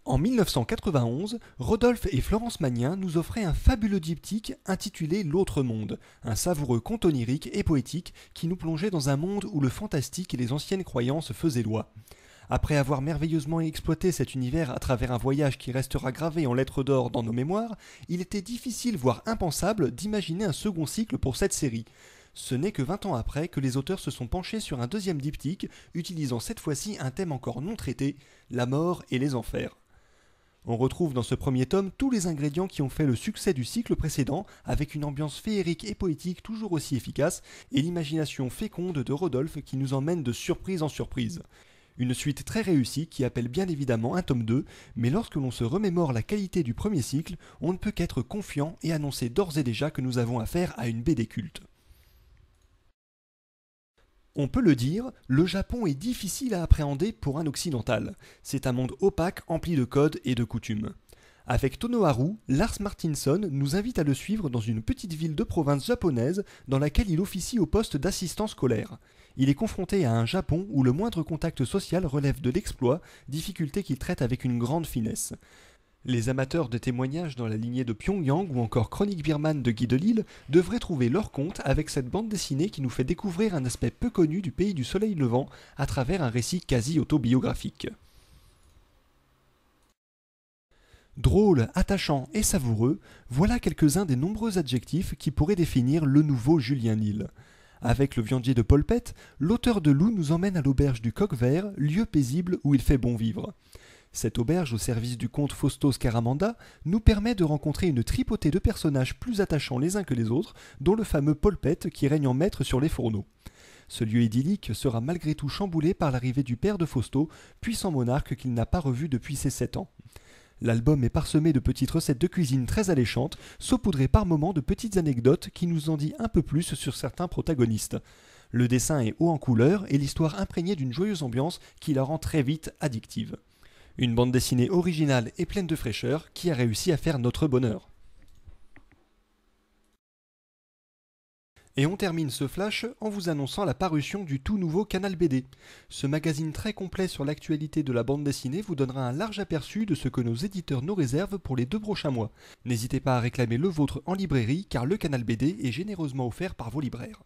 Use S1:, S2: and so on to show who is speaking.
S1: En 1991, Rodolphe et Florence Magnin nous offraient un fabuleux diptyque intitulé L'autre monde, un savoureux conte onirique et poétique qui nous plongeait dans un monde où le fantastique et les anciennes croyances faisaient loi. Après avoir merveilleusement exploité cet univers à travers un voyage qui restera gravé en lettres d'or dans nos mémoires, il était difficile, voire impensable, d'imaginer un second cycle pour cette série. Ce n'est que 20 ans après que les auteurs se sont penchés sur un deuxième diptyque, utilisant cette fois-ci un thème encore non traité, la mort et les enfers. On retrouve dans ce premier tome tous les ingrédients qui ont fait le succès du cycle précédent, avec une ambiance féerique et poétique toujours aussi efficace, et l'imagination féconde de Rodolphe qui nous emmène de surprise en surprise. Une suite très réussie qui appelle bien évidemment un tome 2, mais lorsque l'on se remémore la qualité du premier cycle, on ne peut qu'être confiant et annoncer d'ores et déjà que nous avons affaire à une BD culte. On peut le dire, le Japon est difficile à appréhender pour un occidental. C'est un monde opaque empli de codes et de coutumes. Avec Tonoharu, Lars Martinson nous invite à le suivre dans une petite ville de province japonaise dans laquelle il officie au poste d'assistant scolaire. Il est confronté à un Japon où le moindre contact social relève de l'exploit, difficulté qu'il traite avec une grande finesse. Les amateurs de témoignages dans la lignée de Pyongyang ou encore Chronique birmane de Guy Delisle devraient trouver leur compte avec cette bande dessinée qui nous fait découvrir un aspect peu connu du pays du soleil levant à travers un récit quasi autobiographique. Drôle, attachant et savoureux, voilà quelques-uns des nombreux adjectifs qui pourraient définir le nouveau Julien Nil. Avec le viandier de Polpette, l'auteur de Loup nous emmène à l'auberge du Coq Vert, lieu paisible où il fait bon vivre. Cette auberge au service du comte Fausto Scaramanda nous permet de rencontrer une tripotée de personnages plus attachants les uns que les autres, dont le fameux Polpette qui règne en maître sur les fourneaux. Ce lieu idyllique sera malgré tout chamboulé par l'arrivée du père de Fausto, puissant monarque qu'il n'a pas revu depuis ses 7 ans. L'album est parsemé de petites recettes de cuisine très alléchantes, saupoudrées par moments de petites anecdotes qui nous en dit un peu plus sur certains protagonistes. Le dessin est haut en couleur et l'histoire imprégnée d'une joyeuse ambiance qui la rend très vite addictive. Une bande dessinée originale et pleine de fraîcheur qui a réussi à faire notre bonheur. Et on termine ce flash en vous annonçant la parution du tout nouveau Canal BD. Ce magazine très complet sur l'actualité de la bande dessinée vous donnera un large aperçu de ce que nos éditeurs nous réservent pour les 2 prochains mois. N'hésitez pas à réclamer le vôtre en librairie car le Canal BD est généreusement offert par vos libraires.